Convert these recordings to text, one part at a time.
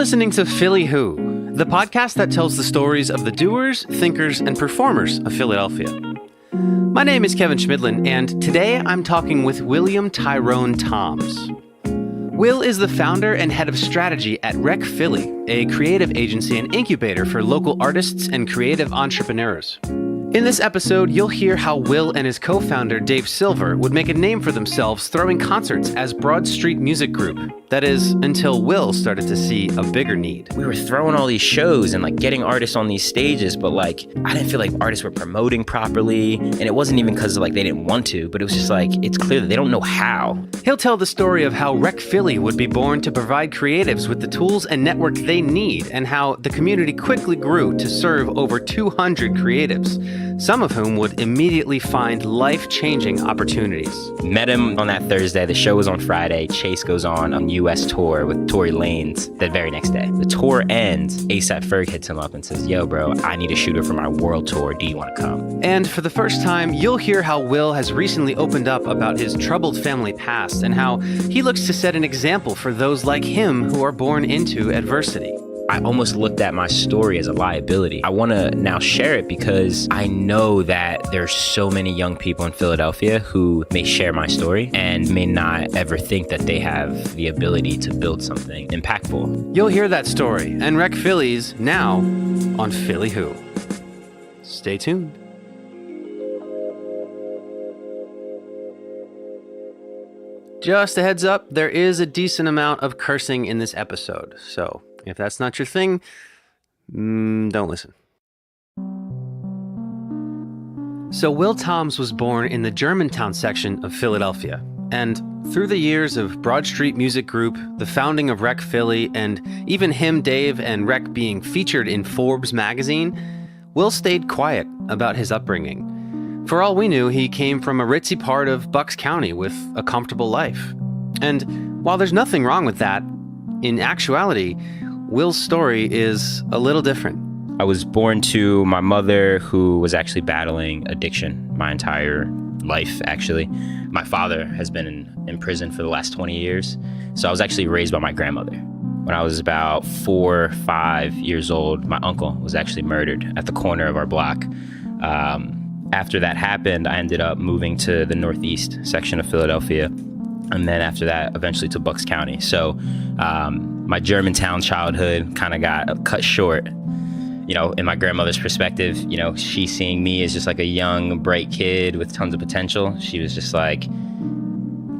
listening to Philly Who, the podcast that tells the stories of the doers, thinkers, and performers of Philadelphia. My name is Kevin Schmidlin, and today I'm talking with William Tyrone Toms. Will is the founder and head of strategy at Rec Philly, a creative agency and incubator for local artists and creative entrepreneurs. In this episode, you'll hear how Will and his co-founder Dave Silver would make a name for themselves throwing concerts as Broad Street Music Group. That is, until Will started to see a bigger need. We were throwing all these shows and getting artists on these stages, but I didn't feel like artists were promoting properly. And it wasn't even because they didn't want to, but it was just it's clear that they don't know how. He'll tell the story of how Rec Philly would be born to provide creatives with the tools and network they need, and how the community quickly grew to serve over 200 creatives, some of whom would immediately find life-changing opportunities. Met him on that Thursday. The show was on Friday. Chase goes on U.S. tour with Tory Lanez that very next day. The tour ends. ASAP Ferg hits him up and says, "Yo, bro, I need a shooter for my world tour. Do you want to come?" And for the first time, you'll hear how Will has recently opened up about his troubled family past and how he looks to set an example for those like him who are born into adversity. I almost looked at my story as a liability. I want to now share it because I know that there's so many young people in Philadelphia who may share my story and may not ever think that they have the ability to build something impactful. You'll hear that story and Rec Philly's now on Philly Who. Stay tuned. Just a heads up, there is a decent amount of cursing in this episode, so if that's not your thing, don't listen. So Will Toms was born in the Germantown section of Philadelphia, and through the years of Broad Street Music Group, the founding of Rec Philly, and even him, Dave, and Rec being featured in Forbes magazine, Will stayed quiet about his upbringing. For all we knew, he came from a ritzy part of Bucks County with a comfortable life. And while there's nothing wrong with that, in actuality, Will's story is a little different. I was born to my mother, who was actually battling addiction my entire life, actually. My father has been in prison for the last 20 years, so I was actually raised by my grandmother. When I was about 4 or 5 years old, my uncle was actually murdered at the corner of our block. After that happened, I ended up moving to the northeast section of Philadelphia, and then after that, eventually to Bucks County. So my Germantown childhood kind of got cut short. In my grandmother's perspective, she seeing me as just a young, bright kid with tons of potential. She was just like,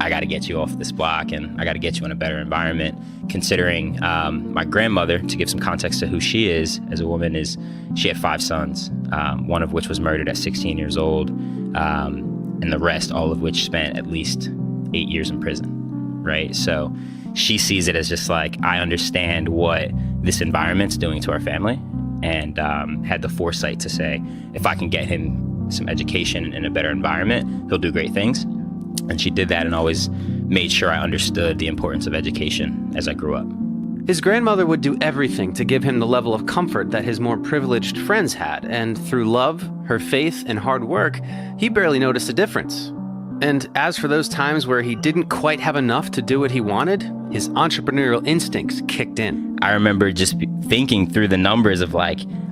I got to get you off this block and I got to get you in a better environment. Considering my grandmother, to give some context to who she is as a woman, is she had 5 sons, one of which was murdered at 16 years old, and the rest, all of which spent at least 8 years in prison, right? So she sees it as just I understand what this environment's doing to our family, and had the foresight to say, if I can get him some education in a better environment, he'll do great things. And she did that and always made sure I understood the importance of education as I grew up. His grandmother would do everything to give him the level of comfort that his more privileged friends had, and through love, her faith, and hard work, he barely noticed a difference. And as for those times where he didn't quite have enough to do what he wanted, his entrepreneurial instincts kicked in. I remember just thinking through the numbers of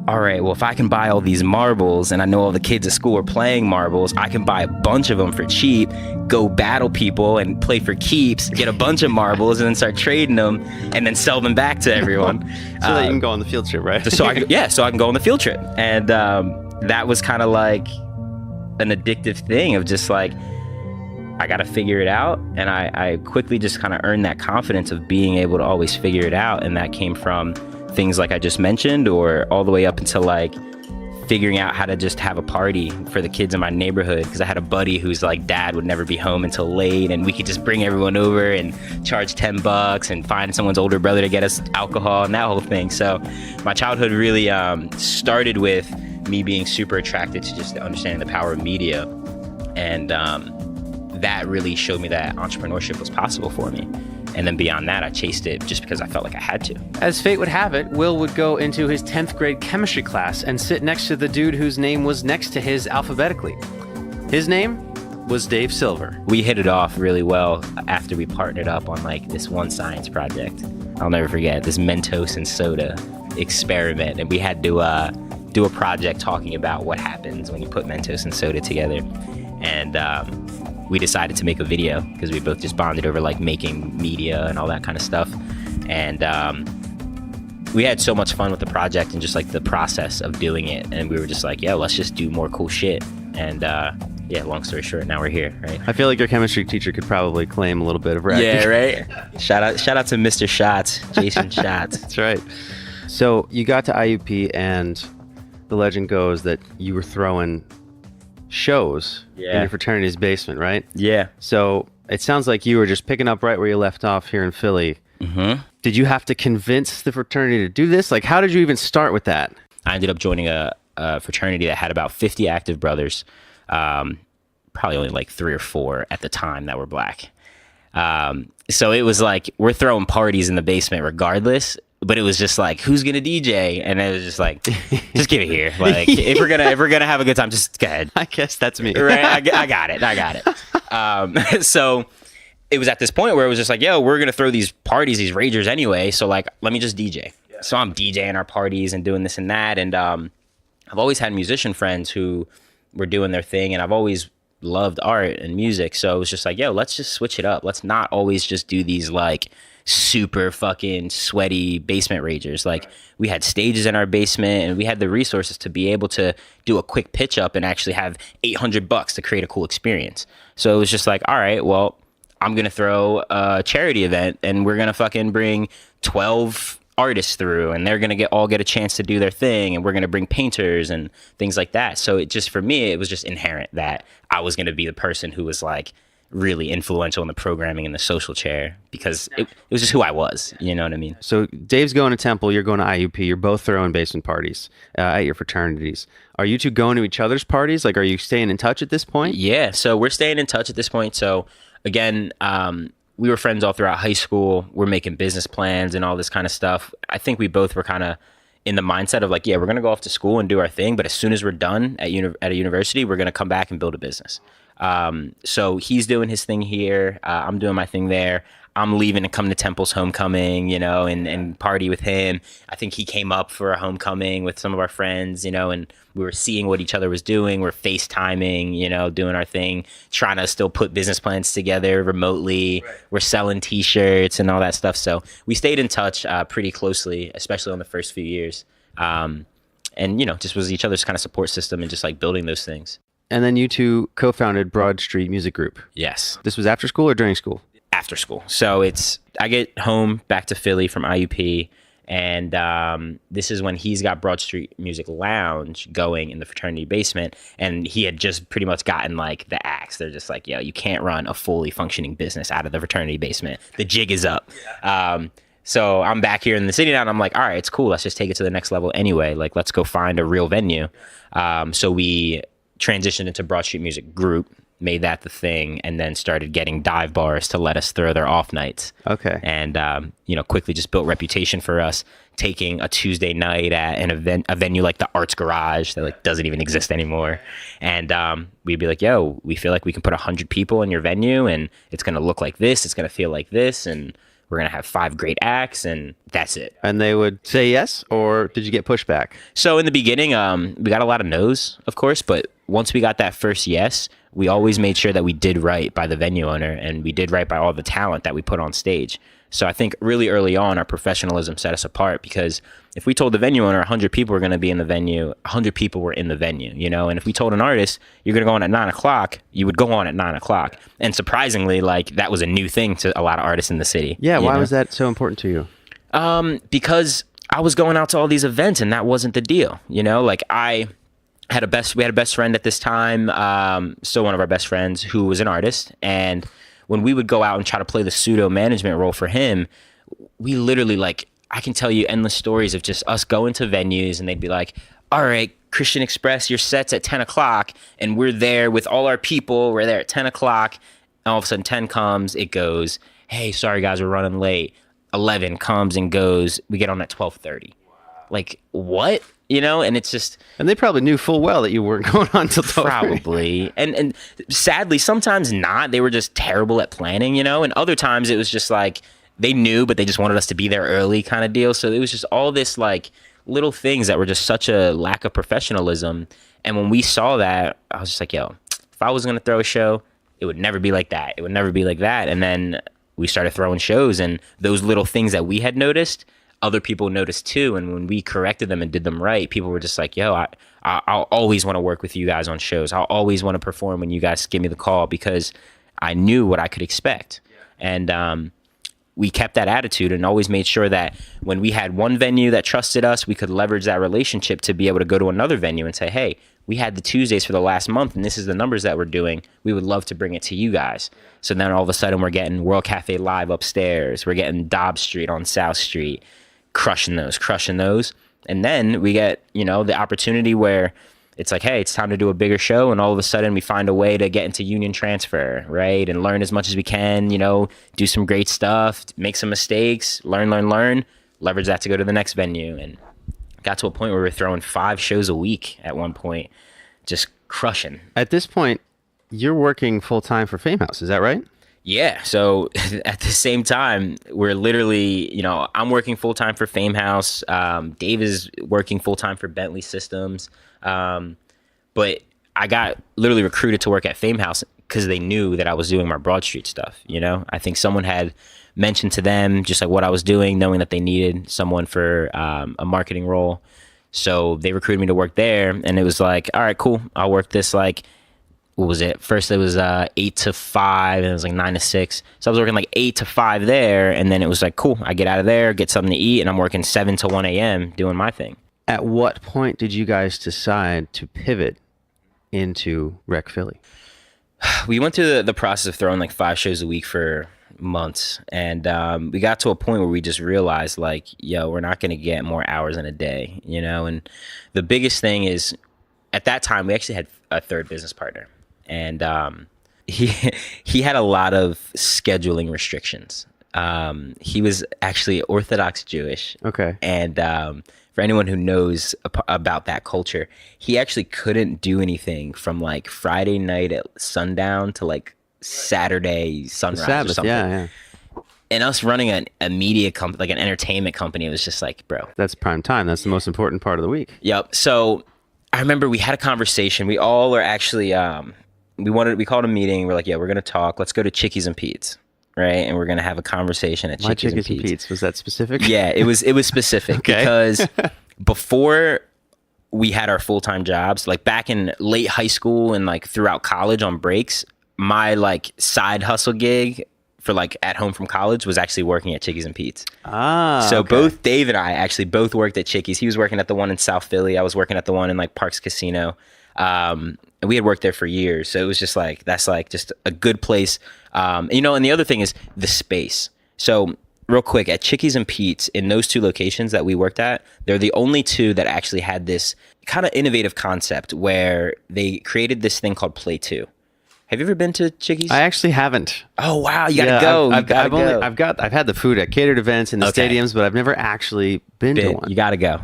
all right, well, if I can buy all these marbles and I know all the kids at school are playing marbles, I can buy a bunch of them for cheap, go battle people and play for keeps, get a bunch of marbles and then start trading them and then sell them back to everyone. So that you can go on the field trip, right? so I can go on the field trip. And that was kind of an addictive thing of just I got to figure it out. And I quickly just kind of earned that confidence of being able to always figure it out. And that came from things like I just mentioned, or all the way up until figuring out how to just have a party for the kids in my neighborhood. Because I had a buddy whose dad would never be home until late, and we could just bring everyone over and charge $10 and find someone's older brother to get us alcohol and that whole thing. So my childhood really started with me being super attracted to just understanding the power of media. And that really showed me that entrepreneurship was possible for me. And then beyond that, I chased it just because I felt like I had to. As fate would have it, Will would go into his 10th grade chemistry class and sit next to the dude whose name was next to his alphabetically. His name was Dave Silver. We hit it off really well after we partnered up on this one science project. I'll never forget this Mentos and soda experiment, and we had to do a project talking about what happens when you put Mentos and soda together. And we decided to make a video because we both just bonded over like making media and all that kind of stuff. And we had so much fun with the project and just like the process of doing it. And we were just like, yo, let's just do more cool shit. And yeah, long story short, now we're here, right? I feel like your chemistry teacher could probably claim a little bit of recognition. Yeah, right? Shout out to Mr. Shots, Jason Shots. That's right. So you got to IUP, and the legend goes that you were throwing shows in your fraternity's basement, right? Yeah. So it sounds like you were just picking up right where you left off here in Philly. Mm-hmm. Did you have to convince the fraternity to do this? Like, how did you even start with that? I ended up joining a fraternity that had about 50 active brothers. Probably only like 3 or 4 at the time that were black. So it was like, we're throwing parties in the basement regardless, but it was just like, who's going to DJ? And it was just like, just give it here. Like, if we're going to have a good time, just go ahead. I guess that's me. Right? I got it. So it was at this point where it was just like, yo, we're going to throw these parties, these ragers anyway. So like, let me just DJ. Yeah. So I'm DJing our parties and doing this and that. And I've always had musician friends who were doing their thing, and I've always loved art and music. So it was just like, yo, let's just switch it up. Let's not always just do these like super fucking sweaty basement ragers. Like, we had stages in our basement, and we had the resources to be able to do a quick pitch up and actually have $800 to create a cool experience. So it was just like, all right, well, I'm going to throw a charity event, and we're going to fucking bring 12 artists through, and they're going to all get a chance to do their thing, and we're going to bring painters and things like that. So it just, for me, it was just inherent that I was going to be the person who was like really influential in the programming and the social chair, because it was just who I was, you know what I mean? So Dave's going to Temple, you're going to IUP, you're both throwing basement parties at your fraternities. Are you two going to each other's parties? Like, are you staying in touch at this point? Yeah, so we're staying in touch at this point. So again, we were friends all throughout high school. We're making business plans and all this kind of stuff. I think we both were kind of in the mindset of like, yeah, we're going to go off to school and do our thing, but as soon as we're done at a university, we're going to come back and build a business. So he's doing his thing here. I'm doing my thing there. I'm leaving to come to Temple's homecoming, you know, and party with him. I think he came up for a homecoming with some of our friends, you know, and we were seeing what each other was doing. We're FaceTiming, you know, doing our thing, trying to still put business plans together remotely. Right. We're selling T-shirts and all that stuff. So we stayed in touch pretty closely, especially on the first few years. And, you know, just was each other's kind of support system and just like building those things. And then you two co-founded Broad Street Music Group. Yes. This was after school or during school? After school. So I get home back to Philly from IUP, and this is when he's got Broad Street Music Lounge going in the fraternity basement, and he had just pretty much gotten like the axe. They're just like, yo, you can't run a fully functioning business out of the fraternity basement. The jig is up. Yeah. So I'm back here in the city now, and I'm like, all right, it's cool. Let's just take it to the next level anyway. Like, let's go find a real venue. So we transitioned into Broad Street Music Group, made that the thing, and then started getting dive bars to let us throw their off nights. Okay. And, you know, quickly just built reputation for us taking a Tuesday night at a venue like the Arts Garage that like doesn't even exist anymore. And we'd be like, yo, we feel like we can put 100 people in your venue, and it's going to look like this. It's going to feel like this. And we're going to have 5 great acts, and that's it. And they would say yes, or did you get pushback? So in the beginning, we got a lot of no's, of course, but once we got that first yes, we always made sure that we did right by the venue owner, and we did right by all the talent that we put on stage. So I think really early on, our professionalism set us apart, because if we told the venue owner 100 people were going to be in the venue, 100 people were in the venue, you know? And if we told an artist you're going to go on at 9 o'clock, you would go on at 9 o'clock. And surprisingly, like, that was a new thing to a lot of artists in the city. Yeah, why was that so important to you? Because I was going out to all these events, and that wasn't the deal, you know? Like, we had a best friend at this time, still one of our best friends, who was an artist. And when we would go out and try to play the pseudo management role for him, we literally, like, I can tell you endless stories of just us going to venues, and they'd be like, all right, Christian Express, your set's at 10 o'clock. And we're there with all our people. We're there at 10 o'clock. And all of a sudden 10 comes, it goes, hey, sorry guys, we're running late. 11 comes and goes. We get on at 12:30. Like, what? You know, and it's just... And they probably knew full well that you weren't going on till 12:30. Probably. And sadly, sometimes not. They were just terrible at planning, you know? And other times it was just like, they knew, but they just wanted us to be there early kind of deal. So it was just all this like little things that were just such a lack of professionalism. And when we saw that, I was just like, yo, if I was going to throw a show, it would never be like that. It would never be like that. And then we started throwing shows, and those little things that we had noticed, other people noticed too. And when we corrected them and did them right, people were just like, yo, I'll always want to work with you guys on shows. I'll always want to perform when you guys give me the call, because I knew what I could expect. And we kept that attitude and always made sure that when we had one venue that trusted us, we could leverage that relationship to be able to go to another venue and say, hey, we had the Tuesdays for the last month, and this is the numbers that we're doing. We would love to bring it to you guys. So then all of a sudden we're getting World Cafe Live upstairs. We're getting Dobbs Street on South Street, crushing those. And then we get, you know, the opportunity where it's like, hey, it's time to do a bigger show. And all of a sudden we find a way to get into union transfer, right? And learn as much as we can, you know, do some great stuff, make some mistakes, learn, leverage that to go to the next venue. And got to a point where we were throwing 5 shows a week at one point, just crushing. At this point, you're working full time for Fame House, is that right? Yeah. So at the same time, we're literally, you know, I'm working full time for Fame House. Dave is working full time for Bentley Systems. But I got literally recruited to work at Fame House because they knew that I was doing my Broad Street stuff. You know, I think someone had mentioned to them just like what I was doing, knowing that they needed someone for a marketing role. So they recruited me to work there, and it was like, all right, cool. I'll work this like, what was it? First it was 8 to 5, and it was like 9 to 6. So I was working like 8 to 5 there, and then it was like, cool. I get out of there, get something to eat, and I'm working 7 to 1 a.m. doing my thing. At what point did you guys decide to pivot into Rec Philly? We went through the process of throwing like 5 shows a week for months, and we got to a point where we just realized like, yo, we're not going to get more hours in a day, you know. And the biggest thing is, at that time we actually had a third business partner, and he had a lot of scheduling restrictions. He was actually Orthodox Jewish. Okay. And for anyone who knows about that culture, he actually couldn't do anything from like Friday night at sundown to like Saturday sunrise Sabbath, or something. Yeah. And us running a media company, like an entertainment company, it was just like, bro. That's prime time. That's the most important part of the week. Yep. So I remember we had a conversation. We all were actually, we called a meeting. We're like, yeah, we're going to talk. Let's go to Chickies and Pete's. Right. And we're going to have a conversation at Chickies and Pete's. Was that specific? Yeah, it was specific. Okay. Because before we had our full-time jobs, like back in late high school and like throughout college on breaks, my like side hustle gig for like at home from college was actually working at Chickies and Pete's. So okay. Both Dave and I actually both worked at Chickies. He was working at the one in South Philly. I was working at the one in like Parks Casino. And we had worked there for years. So it was just like, that's like just a good place. You know, and the other thing is the space. So real quick, at Chickies and Pete's, in those 2 locations that we worked at, they're the only 2 that actually had this kind of innovative concept where they created this thing called Play 2. Have you ever been to Chickies? I actually haven't. Oh wow, you gotta go. I've had the food at catered events in the stadiums, but I've never actually been to one. You gotta go.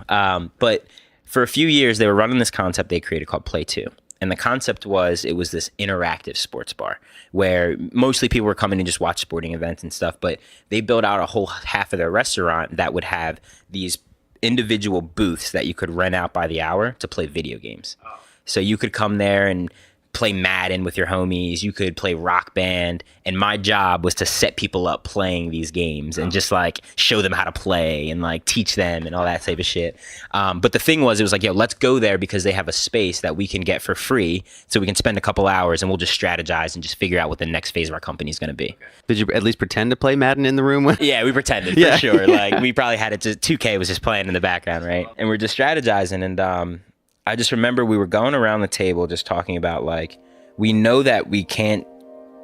But for a few years, they were running this concept they created called Play 2. And the concept was, it was this interactive sports bar where mostly people were coming and just watch sporting events and stuff, but they built out a whole half of their restaurant that would have these individual booths that you could rent out by the hour to play video games. Oh. So you could come there and play Madden with your homies. You could play Rock Band. And my job was to set people up playing these games and just like show them how to play and like teach them and all that type of shit. But the thing was, it was like, yo, let's go there because they have a space that we can get for free. So we can spend a couple hours and we'll just strategize and just figure out what the next phase of our company is going to be. Did you at least pretend to play Madden in the room? Yeah, we pretended for sure. Like we probably had it to 2K was just playing in the background, right? And we're just strategizing. And I just remember we were going around the table just talking about like, we know that we can't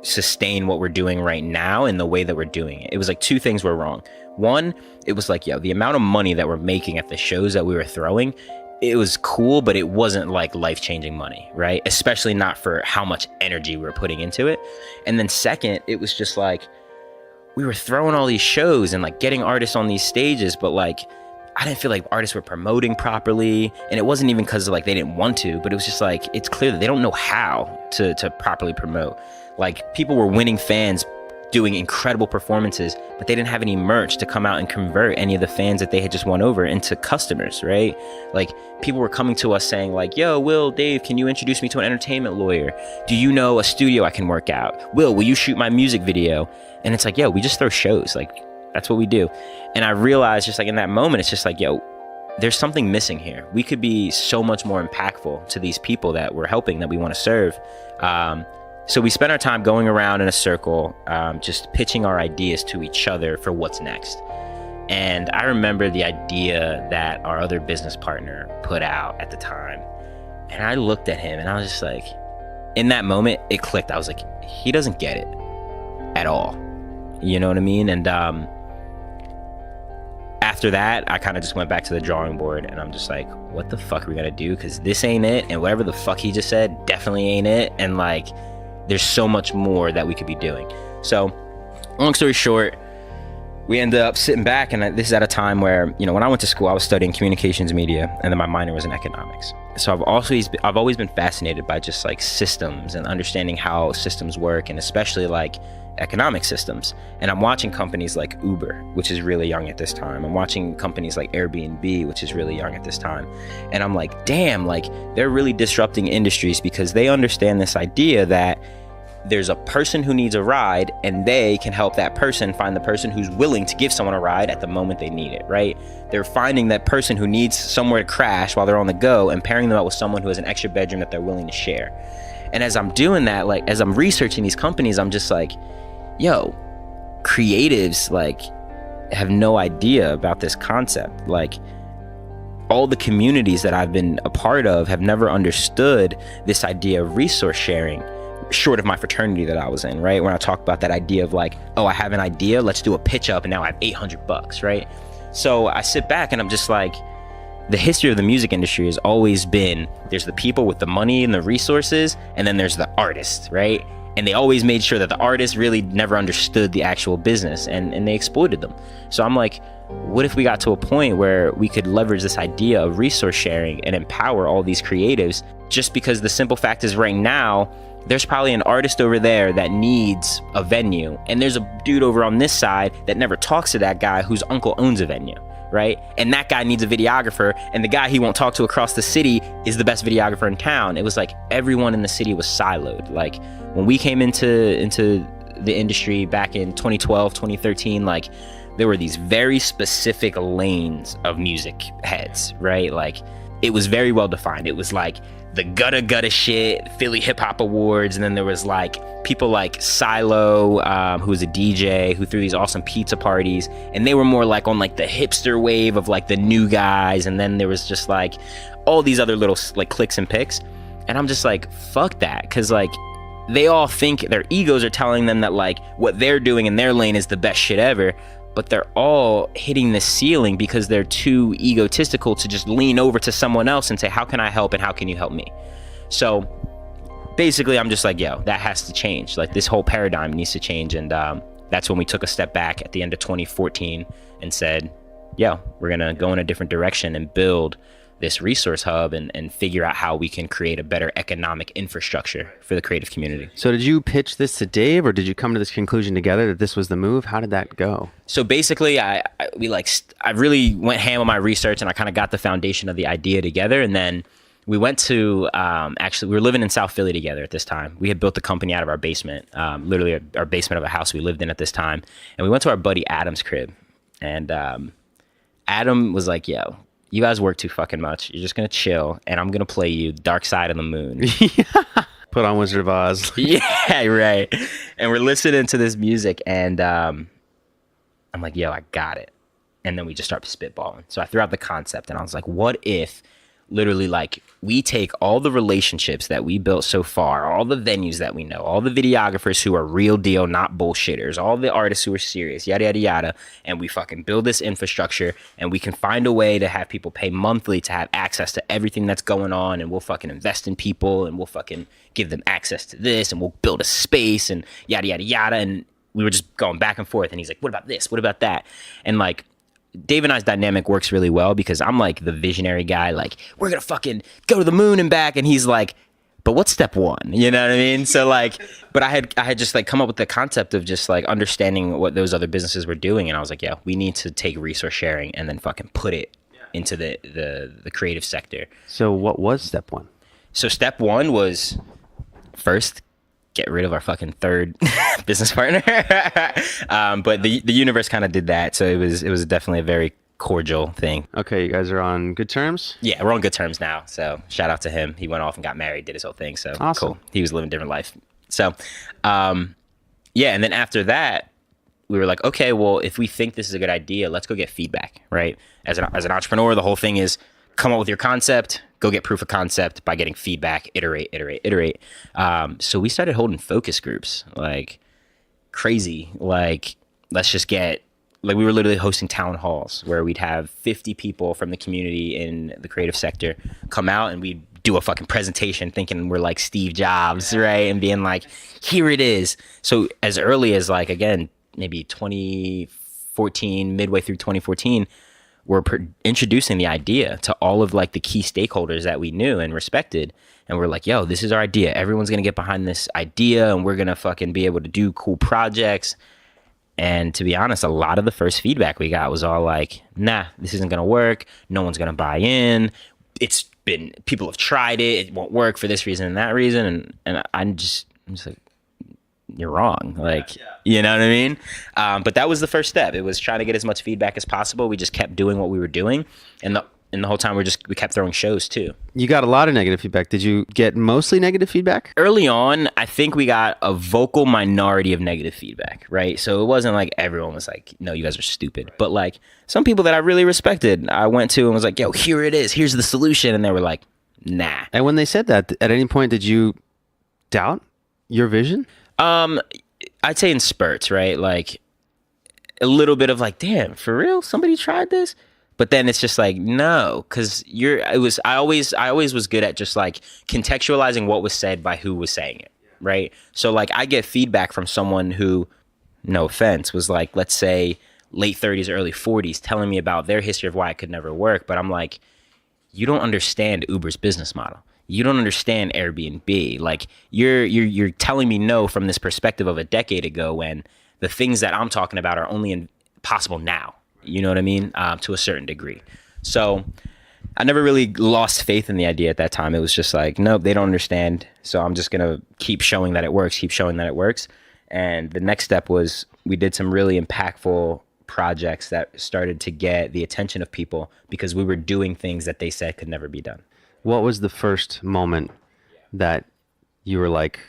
sustain what we're doing right now in the way that we're doing it. It was like 2 things were wrong. One, it was like, yo, the amount of money that we're making at the shows that we were throwing, it was cool, but it wasn't like life-changing money, right? Especially not for how much energy we were putting into it. And then second, it was just like, we were throwing all these shows and like getting artists on these stages, but like, I didn't feel like artists were promoting properly. And it wasn't even because like they didn't want to, but it was just like, it's clear that they don't know how to properly promote. Like people were winning fans doing incredible performances, but they didn't have any merch to come out and convert any of the fans that they had just won over into customers, right? Like, people were coming to us saying like, yo, Will, Dave, can you introduce me to an entertainment lawyer? Do you know a studio I can work out? Will you shoot my music video? And it's like, yo, we just throw shows. Like, that's what we do. And I realized just like in that moment, it's just like, yo, there's something missing here. We could be so much more impactful to these people that we're helping, that we want to serve. So we spent our time going around in a circle, just pitching our ideas to each other for what's next. And I remember the idea that our other business partner put out at the time. And I looked at him and I was just like, in that moment, it clicked. I was like, he doesn't get it at all. You know what I mean? And after that, I kind of just went back to the drawing board and I'm just like, what the fuck are we gonna do? Because this ain't it. And whatever the fuck he just said definitely ain't it. And like, there's so much more that we could be doing. So long story short, we ended up sitting back, and this is at a time where, you know, when I went to school, I was studying communications media, and then my minor was in economics. So I've always been fascinated by just like systems and understanding how systems work, and especially like economic systems. And I'm watching companies like Uber, which is really young at this time. I'm watching companies like Airbnb, which is really young at this time. And I'm like, damn, like they're really disrupting industries because they understand this idea that there's a person who needs a ride and they can help that person find the person who's willing to give someone a ride at the moment they need it, right? They're finding that person who needs somewhere to crash while they're on the go and pairing them up with someone who has an extra bedroom that they're willing to share. And as I'm doing that, like as I'm researching these companies, I'm just like, yo, creatives like have no idea about this concept. Like all the communities that I've been a part of have never understood this idea of resource sharing, short of my fraternity that I was in, right? When I talk about that idea of like, oh, I have an idea, let's do a pitch up and now I have $800, right? So I sit back and I'm just like, the history of the music industry has always been, there's the people with the money and the resources, and then there's the artists, right? And they always made sure that the artists really never understood the actual business, and they exploited them. So I'm like, what if we got to a point where we could leverage this idea of resource sharing and empower all these creatives? Just because the simple fact is right now, there's probably an artist over there that needs a venue, and there's a dude over on this side that never talks to that guy whose uncle owns a venue, right? And that guy needs a videographer, and the guy he won't talk to across the city is the best videographer in town. It was like everyone in the city was siloed. Like when we came into the industry back in 2012, 2013, like there were these very specific lanes of music heads, right? Like it was very well defined. It was like the gutta shit, Philly Hip Hop Awards, and then there was like people like Silo, who was a DJ who threw these awesome pizza parties, and they were more like on like the hipster wave of like the new guys, and then there was just like all these other little like clicks and picks, and I'm just like, fuck that, because like they all think their egos are telling them that like what they're doing in their lane is the best shit ever, but they're all hitting the ceiling because they're too egotistical to just lean over to someone else and say, how can I help and how can you help me? So basically I'm just like, yo, that has to change. Like this whole paradigm needs to change. And that's when we took a step back at the end of 2014 and said, yo, we're gonna go in a different direction and build this resource hub and figure out how we can create a better economic infrastructure for the creative community. So did you pitch this to Dave, or did you come to this conclusion together that this was the move? How did that go? So basically I really went ham on my research, and I kind of got the foundation of the idea together. And then we went to, actually we were living in South Philly together at this time. We had built the company out of our basement, literally our basement of a house we lived in at this time. And we went to our buddy Adam's crib, and Adam was like, yo, you guys work too fucking much. You're just going to chill, and I'm going to play you Dark Side of the Moon. Put on Wizard of Oz. Yeah, right. And we're listening to this music, and I'm like, yo, I got it. And then we just start spitballing. So I threw out the concept, and I was like, what if literally like we take all the relationships that we built so far, all the venues that we know, all the videographers who are real deal, not bullshitters, all the artists who are serious, yada, yada, yada, and we fucking build this infrastructure, and we can find a way to have people pay monthly to have access to everything that's going on, and we'll fucking invest in people, and we'll fucking give them access to this, and we'll build a space, and yada, yada, yada. And we were just going back and forth, and he's like, what about this? What about that? And like, Dave and I's dynamic works really well because I'm like the visionary guy, like, we're gonna fucking go to the moon and back, and he's like, but what's step one? You know what I mean? So like, but I had just like come up with the concept of just like understanding what those other businesses were doing. And I was like, yeah, we need to take resource sharing and then fucking put it into the creative sector. So what was step one? So step one was first, get rid of our fucking third business partner. But the universe kind of did that. So it was definitely a very cordial thing. Okay, you guys are on good terms? Yeah, we're on good terms now. So shout out to him. He went off and got married, did his whole thing. So awesome. Cool. He was living a different life. So, yeah. And then after that, we were like, okay, well, if we think this is a good idea, let's go get feedback, right? As an entrepreneur, the whole thing is come up with your concept, go get proof of concept by getting feedback, iterate. So we started holding focus groups like crazy. Like, let's just get, like we were literally hosting town halls where we'd have 50 people from the community in the creative sector come out and we'd do a fucking presentation thinking we're like Steve Jobs, right? And being like, here it is. So as early as like, again, maybe 2014, midway through 2014, we're introducing the idea to all of like the key stakeholders that we knew and respected. And we're like, yo, this is our idea. Everyone's going to get behind this idea and we're going to fucking be able to do cool projects. And to be honest, a lot of the first feedback we got was all like, nah, this isn't going to work. No one's going to buy in. People have tried it. It won't work for this reason and that reason. And I'm just like, you're wrong. Like, you know what I mean? But that was the first step. It was trying to get as much feedback as possible. We just kept doing what we were doing. And the whole time we kept throwing shows too. You got a lot of negative feedback. Did you get mostly negative feedback? Early on, I think we got a vocal minority of negative feedback, right? So it wasn't like everyone was like, no, you guys are stupid. But like some people that I really respected, I went to and was like, yo, here it is. Here's the solution. And they were like, nah. And when they said that, at any point, did you doubt your vision? I'd say in spurts, right? Like a little bit of like, damn, for real? Somebody tried this? But then it's just like, no, because I always was good at just like contextualizing what was said by who was saying it, right? So like I get feedback from someone who, no offense, was like, let's say late 30s, early 40s, telling me about their history of why it could never work. But I'm like, you don't understand Uber's business model. You don't understand Airbnb. Like you're telling me no from this perspective of a decade ago when the things that I'm talking about are only possible now. You know what I mean? To a certain degree. So I never really lost faith in the idea at that time. It was just like, nope, they don't understand. So I'm just going to keep showing that it works, And the next step was we did some really impactful projects that started to get the attention of people because we were doing things that they said could never be done. What was the first moment that you were like,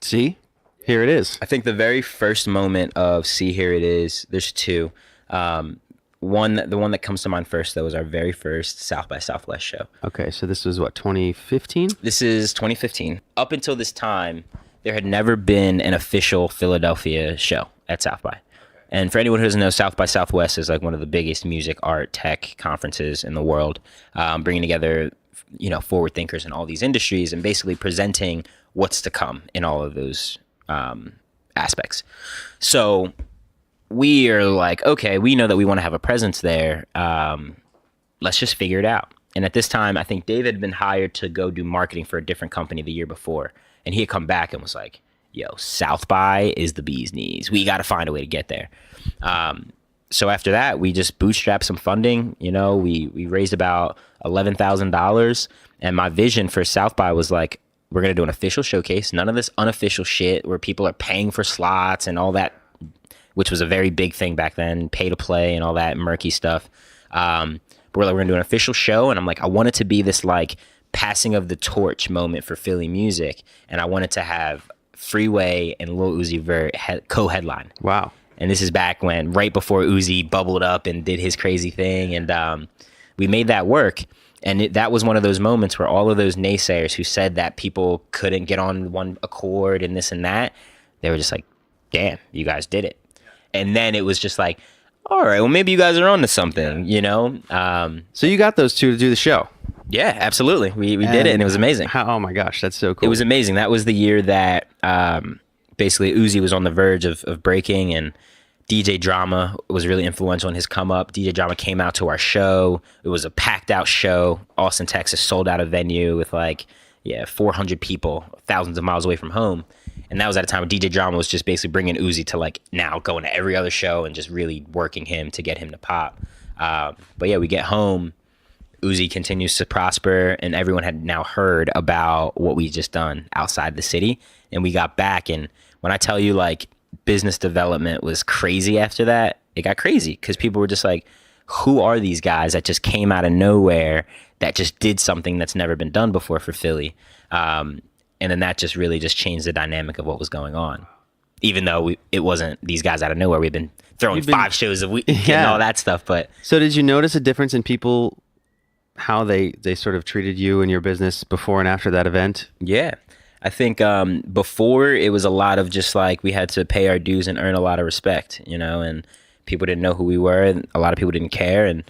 see, here it is? I think the very first moment of see, here it is, there's two. The one that comes to mind first, though, was our very first South by Southwest show. Okay, so this was what, 2015? This is 2015. Up until this time, there had never been an official Philadelphia show at South by. And for anyone who doesn't know, South by Southwest is like one of the biggest music, art, tech conferences in the world, bringing together, forward thinkers in all these industries and basically presenting what's to come in all of those aspects. So we are like, okay, we know that we want to have a presence there. Let's just figure it out. And at this time, I think David had been hired to go do marketing for a different company the year before. And he had come back and was like, yo, South by is the bee's knees. We got to find a way to get there. So after that, we just bootstrapped some funding. We raised about $11,000. And my vision for South by was like, we're going to do an official showcase. None of this unofficial shit where people are paying for slots and all that, which was a very big thing back then, pay to play and all that murky stuff. But we're like, we're gonna do an official show. And I'm like, I want it to be this like passing of the torch moment for Philly music. And I wanted to have Freeway and Lil Uzi Vert co-headline. Wow. And this is back when, right before Uzi bubbled up and did his crazy thing. And we made that work. And that was one of those moments where all of those naysayers who said that people couldn't get on one accord and this and that, they were just like, damn, you guys did it. And then it was just like, all right, well, maybe you guys are on to something, So you got those two to do the show? Yeah, absolutely. We did it, and it was amazing. Oh, my gosh, that's so cool. It was amazing. That was the year that basically Uzi was on the verge of breaking, and DJ Drama was really influential in his come up. DJ Drama came out to our show. It was a packed out show. Austin, Texas, sold out a venue with like, 400 people, thousands of miles away from home. And that was at a time when DJ Drama was just basically bringing Uzi to like now going to every other show and just really working him to get him to pop. But yeah, we get home, Uzi continues to prosper, and everyone had now heard about what we just done outside the city. And we got back, and when I tell you like business development was crazy after that, it got crazy because people were just like, who are these guys that just came out of nowhere that just did something that's never been done before for Philly? And then that just really just changed the dynamic of what was going on. Even though it wasn't these guys out of nowhere. We've been throwing 5 shows a week and all that stuff. But so did you notice a difference in people, how they sort of treated you and your business before and after that event? Yeah. I think before it was a lot of just like we had to pay our dues and earn a lot of respect, and people didn't know who we were. And a lot of people didn't care. And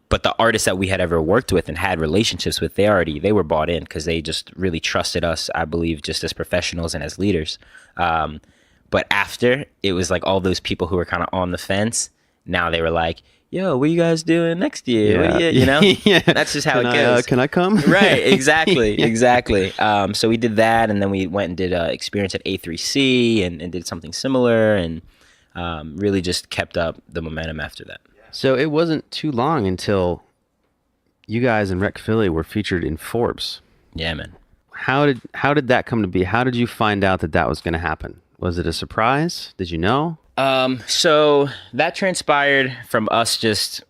but the artists that we had ever worked with and had relationships with, they were bought in because they just really trusted us, I believe, just as professionals and as leaders. But after, it was like all those people who were kind of on the fence. Now they were like, yo, what are you guys doing next year? Yeah. Yeah. That's just how it goes. Can I come? Right. Exactly. Exactly. So we did that, and then we went and did an experience at A3C and did something similar, and really just kept up the momentum after that. So it wasn't too long until you guys in Rec Philly were featured in Forbes. Yeah, man. How did that come to be? How did you find out that was going to happen? Was it a surprise? Did you know? So that transpired from us just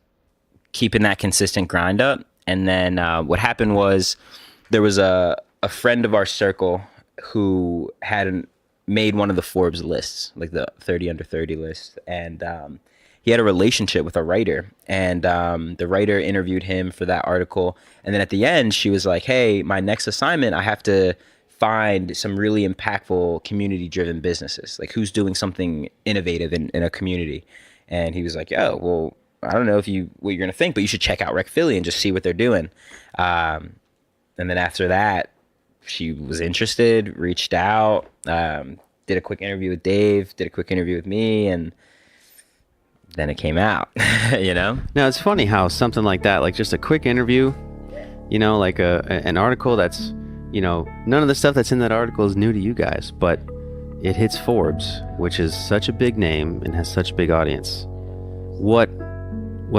keeping that consistent grind up. And then what happened was there was a friend of our circle who had made one of the Forbes lists, like the 30 under 30 list. And he had a relationship with a writer, and the writer interviewed him for that article. And then at the end, she was like, hey, my next assignment, I have to find some really impactful community-driven businesses, like who's doing something innovative in a community. And he was like, oh, well, I don't know what you're going to think, but you should check out Rec Philly and just see what they're doing. And then after that, she was interested, reached out, did a quick interview with Dave, did a quick interview with me, and then it came out, Now, it's funny how something like that, like just a quick interview, like an article that's, none of the stuff that's in that article is new to you guys, but it hits Forbes, which is such a big name and has such a big audience. What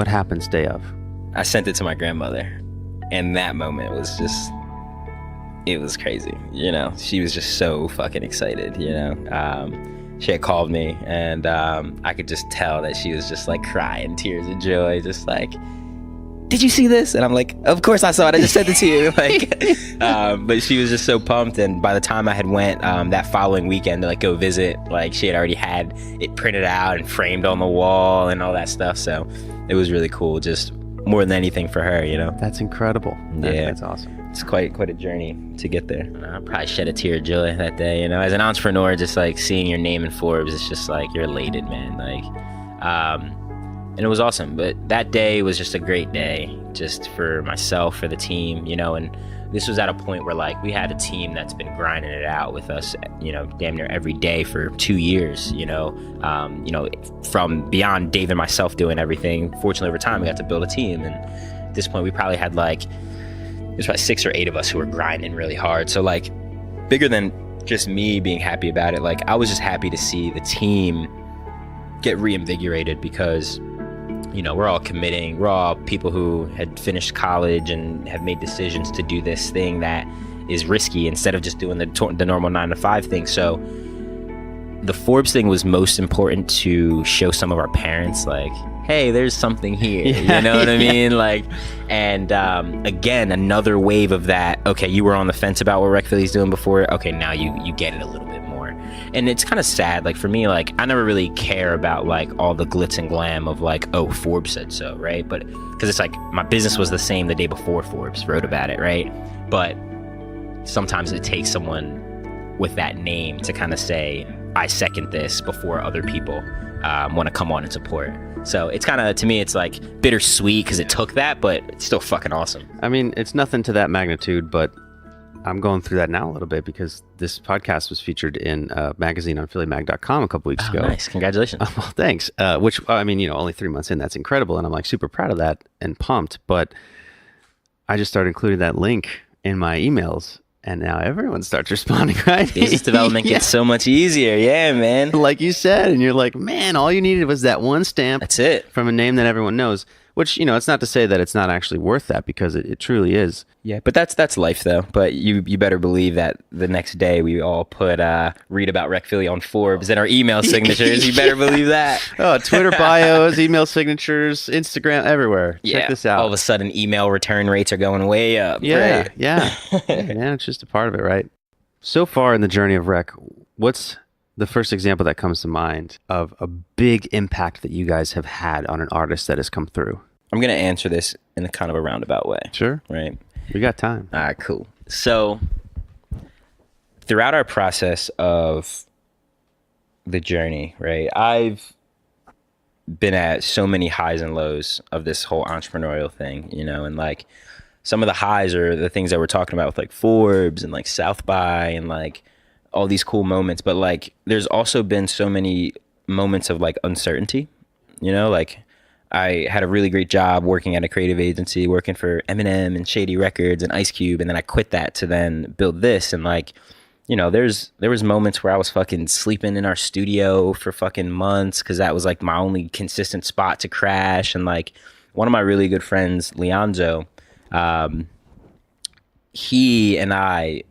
happens day of? I sent it to my grandmother, and that moment was just, it was crazy. She was just so fucking excited, She had called me, and I could just tell that she was just like crying tears of joy, just like, did you see this? And I'm like, of course I saw it. I just sent it to you. But she was just so pumped. And by the time I had went that following weekend to like go visit, like she had already had it printed out and framed on the wall and all that stuff. So it was really cool, just more than anything for her, That's incredible. Yeah. That's awesome. It's quite a journey to get there. I probably shed a tear of joy that day. As an entrepreneur, just like seeing your name in Forbes, it's just like you're elated, man. And it was awesome. But that day was just a great day, just for myself, for the team, and this was at a point where like we had a team that's been grinding it out with us, damn near every day for 2 years, from beyond Dave and myself doing everything. Fortunately, over time, we got to build a team. And at this point, we probably had there's probably 6 or 8 of us who were grinding really hard. So like bigger than just me being happy about it, like I was just happy to see the team get reinvigorated because, we're all committing. We're all people who had finished college and have made decisions to do this thing that is risky instead of just doing the normal 9-to-5 thing. So the Forbes thing was most important to show some of our parents like, hey, there's something here. You know what I mean? Again, another wave of that. Okay, you were on the fence about what Rec Philly's doing before. Okay, now you get it a little bit more. And it's kind of sad. Like for me, like I never really care about like all the glitz and glam of like, oh, Forbes said so, right? But because it's like my business was the same the day before Forbes wrote about it, right? But sometimes it takes someone with that name to kind of say, I second this before other people want to come on and support. So it's kind of, to me, it's like bittersweet because it took that, but it's still fucking awesome. I mean, it's nothing to that magnitude, but I'm going through that now a little bit because this podcast was featured in a magazine on PhillyMag.com a couple weeks ago. Nice. Congratulations. Well, thanks. Which, I mean, only 3 months in, that's incredible. And I'm like super proud of that and pumped. But I just started including that link in my emails. And now everyone starts responding, right? Business development gets so much easier. Yeah, man. Like you said, and you're like, man, all you needed was that one stamp. That's it. From a name that everyone knows, which, it's not to say that it's not actually worth that, because it truly is. Yeah, but that's life though. But you better believe that the next day we all put read about Rec Philly on Forbes in our email signatures. You better believe that. Oh, Twitter bios, email signatures, Instagram, everywhere. Yeah. Check this out. All of a sudden, email return rates are going way up. Yeah, right? yeah. Yeah, it's just a part of it, right? So far in the journey of Rec, what's the first example that comes to mind of a big impact that you guys have had on an artist that has come through? I'm going to answer this in a kind of a roundabout way. Sure. Right? We got time. All right, cool. So throughout our process of the journey, right, I've been at so many highs and lows of this whole entrepreneurial thing, and like some of the highs are the things that we're talking about with like Forbes and like South by and like all these cool moments. But like there's also been so many moments of like uncertainty, like I had a really great job working at a creative agency, working for Eminem and Shady Records and Ice Cube. And then I quit that to then build this. And like, there was moments where I was fucking sleeping in our studio for fucking months, because that was like my only consistent spot to crash. And like one of my really good friends, Leonzo, he and I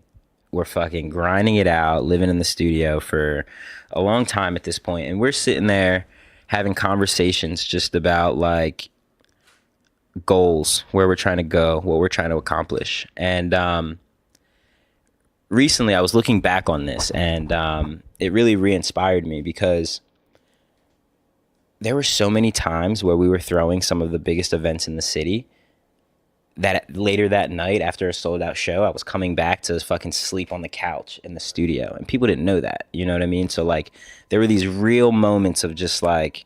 were fucking grinding it out, living in the studio for a long time at this point. And we're sitting there having conversations just about like goals, where we're trying to go, what we're trying to accomplish. And recently I was looking back on this, and it really re-inspired me, because there were so many times where we were throwing some of the biggest events in the city that later that night, after a sold out show, I was coming back to fucking sleep on the couch in the studio, and people didn't know that, you know what I mean? So like there were these real moments of just like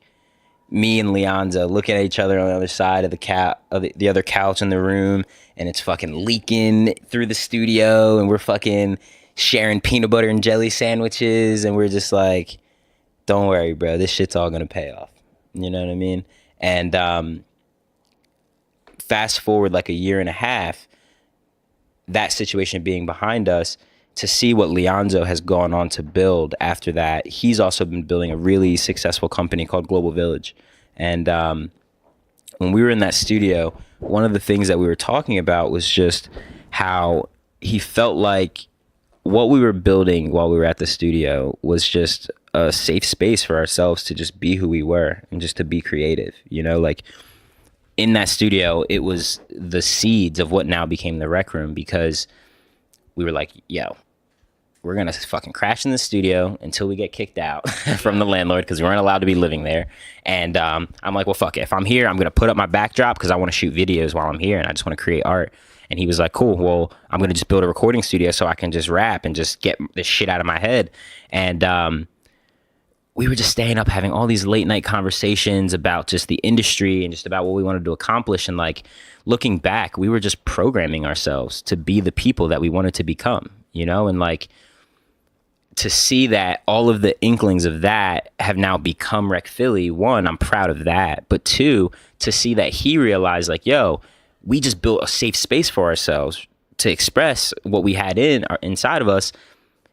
me and Leonza looking at each other on the other side of the other couch in the room, and it's fucking leaking through the studio, and we're fucking sharing peanut butter and jelly sandwiches, and we're just like, don't worry, bro, this shit's all gonna pay off. You know what I mean? And fast forward like a year and a half, that situation being behind us, to see what Leonzo has gone on to build after that. He's also been building a really successful company called Global Village. And when we were in that studio, one of the things that we were talking about was just how he felt like what we were building while we were at the studio was just a safe space for ourselves to just be who we were and just to be creative, like in that studio, it was the seeds of what now became the Rec Room, because we were like, yo, we're going to fucking crash in the studio until we get kicked out from the landlord, because we weren't allowed to be living there. And I'm like, well, fuck it. If I'm here, I'm going to put up my backdrop, because I want to shoot videos while I'm here and I just want to create art. And he was like, cool, well, I'm going to just build a recording studio so I can just rap and just get this shit out of my head. And we were just staying up having all these late night conversations about just the industry and just about what we wanted to accomplish. And like looking back, we were just programming ourselves to be the people that we wanted to become, and like to see that all of the inklings of that have now become Rec Philly. One, I'm proud of that. But two, to see that he realized like, yo, we just built a safe space for ourselves to express what we had inside of us.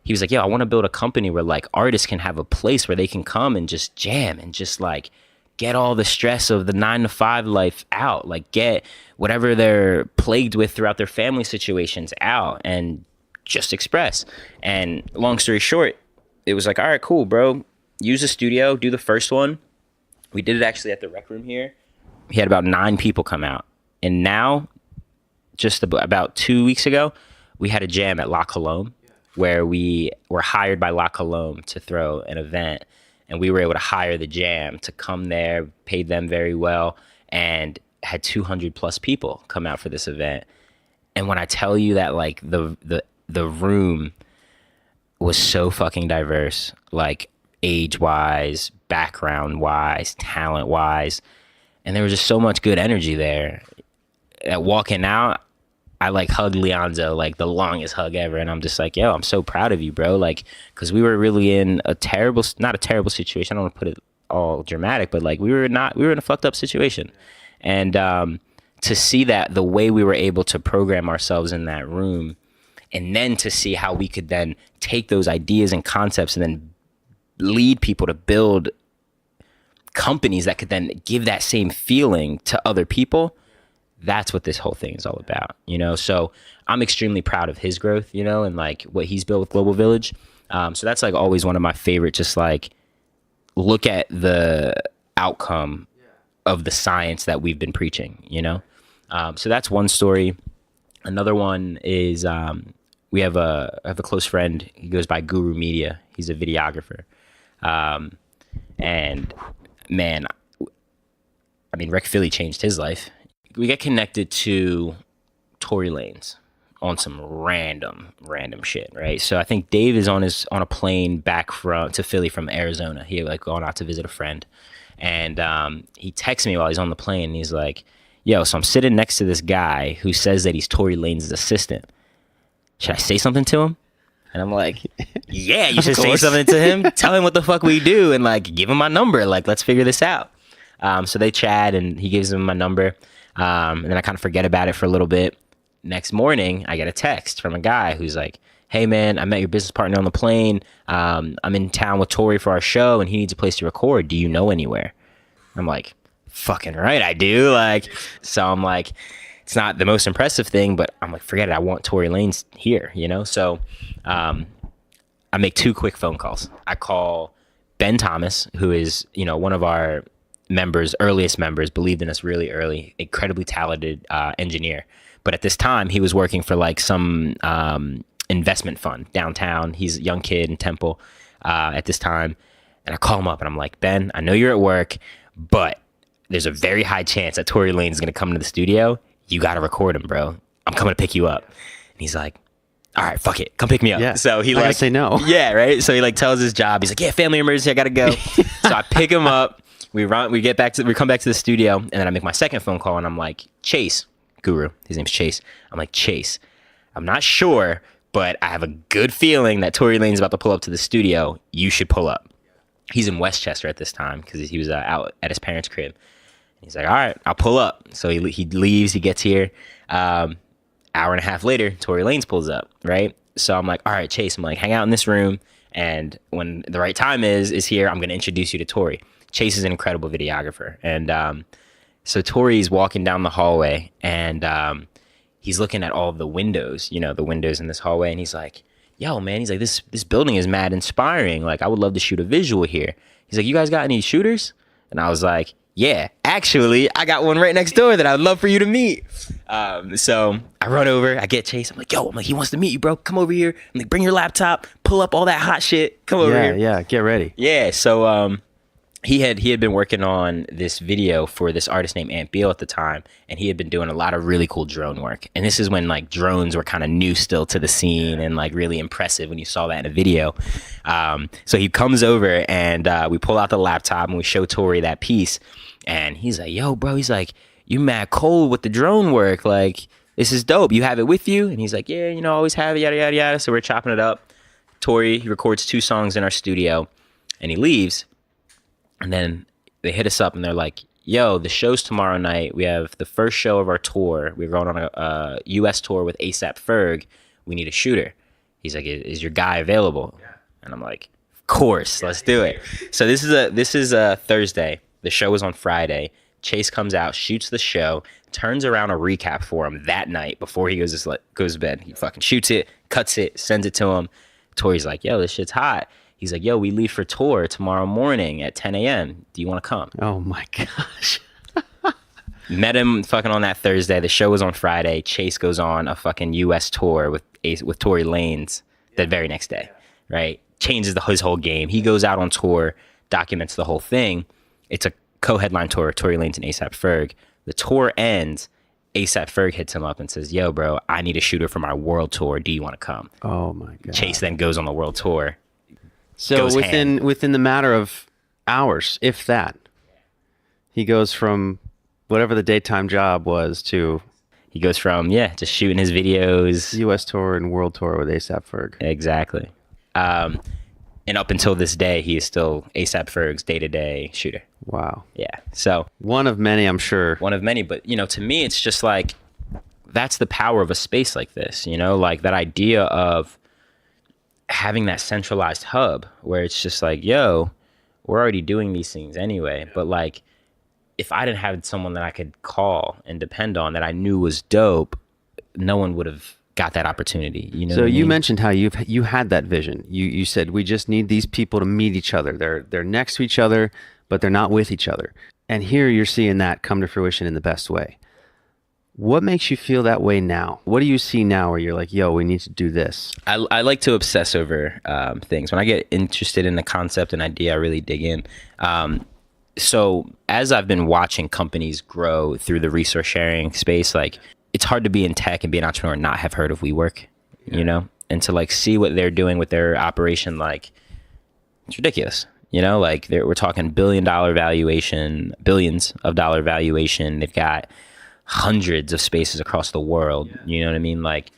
He was like, yo, I want to build a company where like artists can have a place where they can come and just jam and just like get all the stress of the 9-to-5 life out, like get whatever they're plagued with throughout their family situations out and just express. And long story short, it was like, all right, cool, bro. Use the studio, do the first one. We did it actually at the Rec Room here. We had about 9 people come out. And now, just about 2 weeks ago, we had a jam at La Colombe, where we were hired by La Colombe to throw an event, and we were able to hire the jam to come there, paid them very well, and had 200 plus people come out for this event. And when I tell you that like the room was so fucking diverse, like age wise, background wise, talent wise, and there was just so much good energy there. At walking out, I like hugged Leonzo, like the longest hug ever. And I'm just like, yo, I'm so proud of you, bro. Like, cause we were really in not a terrible situation. I don't want to put it all dramatic, but like we were in a fucked up situation. And, to see that the way we were able to program ourselves in that room, and then to see how we could then take those ideas and concepts and then lead people to build companies that could then give that same feeling to other people. That's what this whole thing is all about, you know? So I'm extremely proud of his growth, you know, and like what he's built with Global Village. So that's like always one of my favorite, just like look at the outcome of the science that we've been preaching, you know? So that's one story. Another one is I have a close friend. He goes by Guru Media. He's a videographer. And man, I mean, Rec Philly changed his life. We get connected to Tory Lanez on some random shit, right? So I think Dave is on a plane back to Philly from Arizona. He had like gone out to visit a friend, and he texts me while he's on the plane. And he's like, "Yo, so I'm sitting next to this guy who says that he's Tory Lanez's assistant. Should I say something to him?" And I'm like, "Yeah, you should say something to him. Tell him what the fuck we do, and like give him my number. Like let's figure this out." So they chat, and he gives him my number, and then I kind of forget about it for a little bit. Next morning, I get a text from a guy who's like, "Hey man, I met your business partner on the plane. I'm in town with Tory for our show, and he needs a place to record. Do you know anywhere?" I'm like, "Fucking right, I do." Like, so I'm like, it's not the most impressive thing, but I'm like, forget it. I want Tory Lanez here, you know? So I make 2 quick phone calls. I call Ben Thomas, who is, you know, one of our members, earliest members, believed in us really early, incredibly talented engineer. But at this time, he was working for like some investment fund downtown. He's a young kid in Temple at this time. And I call him up and I'm like, "Ben, I know you're at work, but there's a very high chance that Tory Lanez is going to come into the studio. You got to record him, bro. I'm coming to pick you up." And he's like, "All right, fuck it. Come pick me up." Yeah. So he I like say no. Yeah, right. So he like tells his job. He's like, "Yeah, family emergency. I got to go." So I pick him up. We come back to the studio, and then I make my second phone call, and I'm like, "Chase, Guru." His name's Chase. I'm like, "Chase, I'm not sure, but I have a good feeling that Tory Lanez is about to pull up to the studio. You should pull up." He's in Westchester at this time because he was out at his parents' crib. He's like, "All right, I'll pull up." So he leaves. He gets here. Hour and a half later, Tory Lanez pulls up. Right. So I'm like, "All right, Chase." I'm like, "Hang out in this room, and when the right time is here, I'm going to introduce you to Tory." Chase is an incredible videographer, and so Tory's walking down the hallway, and he's looking at all of the windows, you know, the windows in this hallway, and he's like, "Yo, man," he's like, this building is mad inspiring. Like, I would love to shoot a visual here." He's like, "You guys got any shooters?" And I was like, "Yeah, actually, I got one right next door that I'd love for you to meet." So I run over, I get Chase. I'm like, "He wants to meet you, bro. Come over here." I'm like, "Bring your laptop, pull up all that hot shit. Come over here." Yeah, get ready. Yeah, so he had been working on this video for this artist named Ant Beal at the time, and he had been doing a lot of really cool drone work. And this is when like drones were kind of new still to the scene and like really impressive when you saw that in a video. So he comes over, and we pull out the laptop and we show Tory that piece, and he's like, "Yo, bro," he's like, "You mad cold with the drone work. Like, this is dope. You have it with you?" And he's like, "Yeah, you know, always have it, yada, yada, yada." So we're chopping it up. Tory, he records 2 songs in our studio, and he leaves. And then they hit us up and they're like, "Yo, the show's tomorrow night. We have the first show of our tour. We're going on a U.S. tour with ASAP Ferg. We need a shooter." He's like, "Is your guy available?" And I'm like, "Of course, let's do it." So this is a Thursday. The show was on Friday. Chase comes out, shoots the show, turns around a recap for him that night before he goes to bed. He fucking shoots it, cuts it, sends it to him. Tory's like, "Yo, this shit's hot." He's like, "Yo, we leave for tour tomorrow morning at 10 a.m. Do you want to come?" Oh my gosh. Met him fucking on that Thursday. The show was on Friday. Chase goes on a fucking U.S. tour with Tory Lanez that very next day, right? Changes his whole game. He goes out on tour, documents the whole thing. It's a co-headline tour, Tory Lanez and ASAP Ferg. The tour ends. ASAP Ferg hits him up and says, "Yo, bro, I need a shooter for my world tour. Do you want to come?" Oh my god. Chase then goes on the world tour. So within the matter of hours, if that, he goes from whatever the daytime job was to He goes from just shooting his videos, U.S. tour and world tour with ASAP Ferg. Exactly. And up until this day, he is still ASAP Ferg's day-to-day shooter. Wow. Yeah. So one of many, I'm sure. One of many. But, to me, it's just like, that's the power of a space like this, like that idea of having that centralized hub where it's just like, yo, we're already doing these things anyway. But like, if I didn't have someone that I could call and depend on that I knew was dope, no one would have got that opportunity. So you mentioned how you had that vision. You said we just need these people to meet each other. They're next to each other, but they're not with each other. And here you're seeing that come to fruition in the best way. What makes you feel that way now? What do you see now where you're like, yo, we need to do this? I like to obsess over things. When I get interested in a concept and idea, I really dig in. So as I've been watching companies grow through the resource sharing space, like it's hard to be in tech and be an entrepreneur and not have heard of WeWork, and to like see what they're doing with their operation, like it's ridiculous. Like we're talking billions of dollar valuation. They've got hundreds of spaces across the world. You know what I mean? Like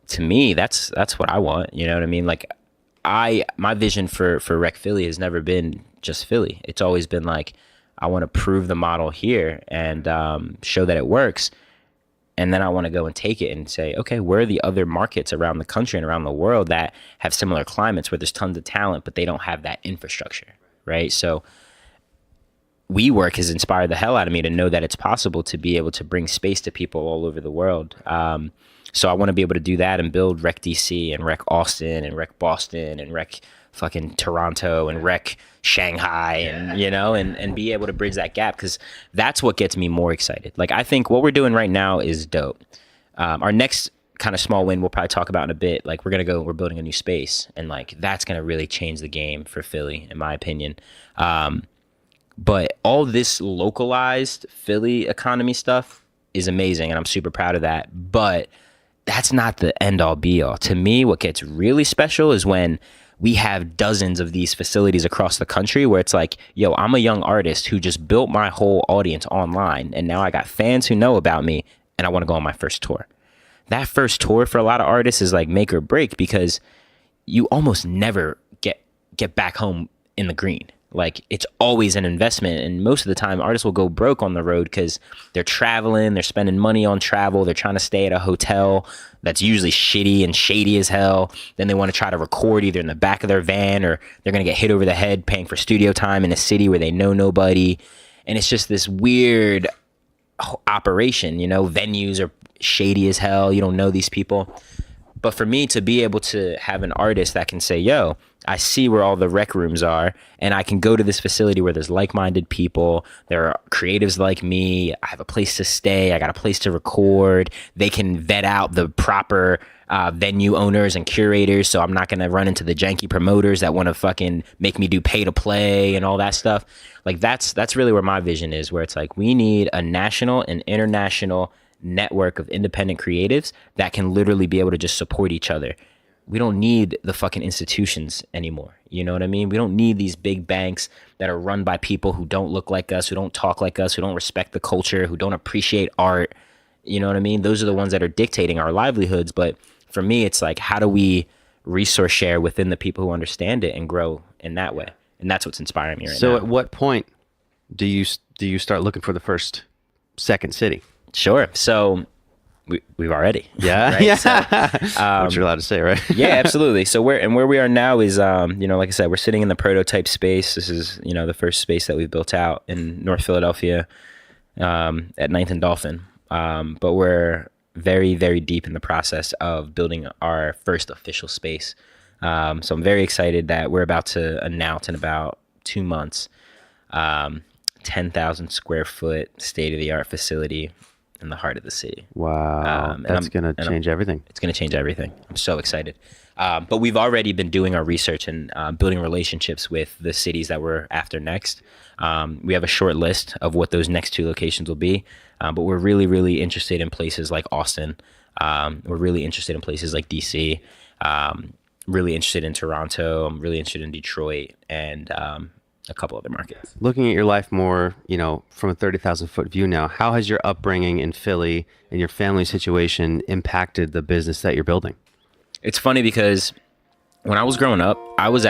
to me, that's what I want. You know what I mean? Like my vision for Rec Philly has never been just Philly. It's always been like, I want to prove the model here and show that it works. And then I want to go and take it and say, okay, where are the other markets around the country and around the world that have similar climates where there's tons of talent, but they don't have that infrastructure, right? So WeWork has inspired the hell out of me to know that it's possible to be able to bring space to people all over the world. So I want to be able to do that and build Rec DC and Rec Austin and Rec Boston and Rec fucking Toronto and Rec Shanghai and, and be able to bridge that gap, because that's what gets me more excited. Like, I think what we're doing right now is dope. Our next kind of small win we'll probably talk about in a bit. Like, we're building a new space, and like that's going to really change the game for Philly, in my opinion. But all this localized Philly economy stuff is amazing, and I'm super proud of that. But that's not the end all be all. To me, what gets really special is when we have dozens of these facilities across the country where it's like, yo, I'm a young artist who just built my whole audience online, and now I got fans who know about me, and I want to go on my first tour. That first tour for a lot of artists is like make or break, because you almost never get back home in the green. Like, it's always an investment, and most of the time artists will go broke on the road because they're traveling, they're spending money on travel, they're trying to stay at a hotel that's usually shitty and shady as hell. Then they want to try to record either in the back of their van, or they're going to get hit over the head paying for studio time in a city where they know nobody. And it's just this weird operation, venues are shady as hell. You don't know these people. But for me to be able to have an artist that can say, yo, I see where all the rec rooms are, and I can go to this facility where there's like-minded people, there are creatives like me, I have a place to stay, I got a place to record, they can vet out the proper venue owners and curators, so I'm not going to run into the janky promoters that want to fucking make me do pay to play and all that stuff. Like, that's really where my vision is, where it's like, we need a national and international network of independent creatives that can literally be able to just support each other. We don't need the fucking institutions anymore. You know what I mean? We don't need these big banks that are run by people who don't look like us, who don't talk like us, who don't respect the culture, who don't appreciate art. You know what I mean? Those are the ones that are dictating our livelihoods. But for me, it's like, how do we resource share within the people who understand it and grow in that way? And that's what's inspiring me right now. So at what point do you start looking for the second city? Sure. So we've already. Yeah. Right? Yeah. So, what you're allowed to say, right? Yeah, absolutely. So where we are now is, like I said, we're sitting in the prototype space. This is, the first space that we've built out in North Philadelphia, at 9th and Dolphin. But we're very, very deep in the process of building our first official space. So I'm very excited that we're about to announce in about 2 months, 10,000 square foot state-of-the-art facility in the heart of the city. Wow. That's going to change everything. It's going to change everything. I'm so excited. But we've already been doing our research and building relationships with the cities that we're after next. We have a short list of what those next 2 locations will be. But we're really, really interested in places like Austin. We're really interested in places like DC. Really interested in Toronto. I'm really interested in Detroit and a couple other markets. Looking at your life more, from a 30,000 foot view now, how has your upbringing in Philly and your family situation impacted the business that you're building? It's funny because when I was growing up, I was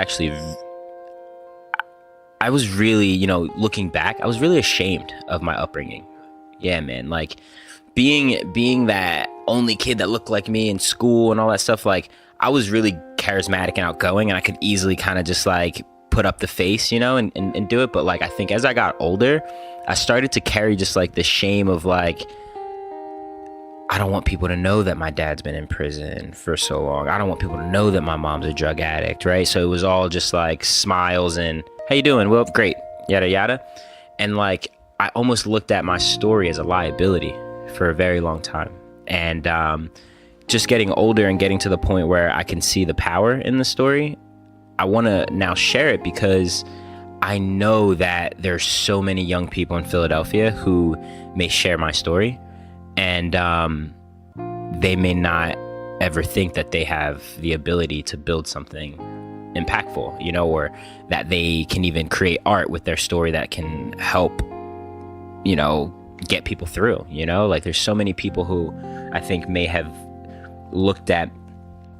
really, looking back, I was really ashamed of my upbringing. Yeah, man. Like being that only kid that looked like me in school and all that stuff, like I was really charismatic and outgoing, and I could easily kind of just like put up the face, and do it. But like, I think as I got older, I started to carry just like the shame of like, I don't want people to know that my dad's been in prison for so long. I don't want people to know that my mom's a drug addict, right? So it was all just like smiles and, how you doing? Well, great, yada, yada. And like, I almost looked at my story as a liability for a very long time. And just getting older and getting to the point where I can see the power in the story, I want to now share it because I know that there's so many young people in Philadelphia who may share my story, and they may not ever think that they have the ability to build something impactful, or that they can even create art with their story that can help, get people through, like there's so many people who I think may have looked at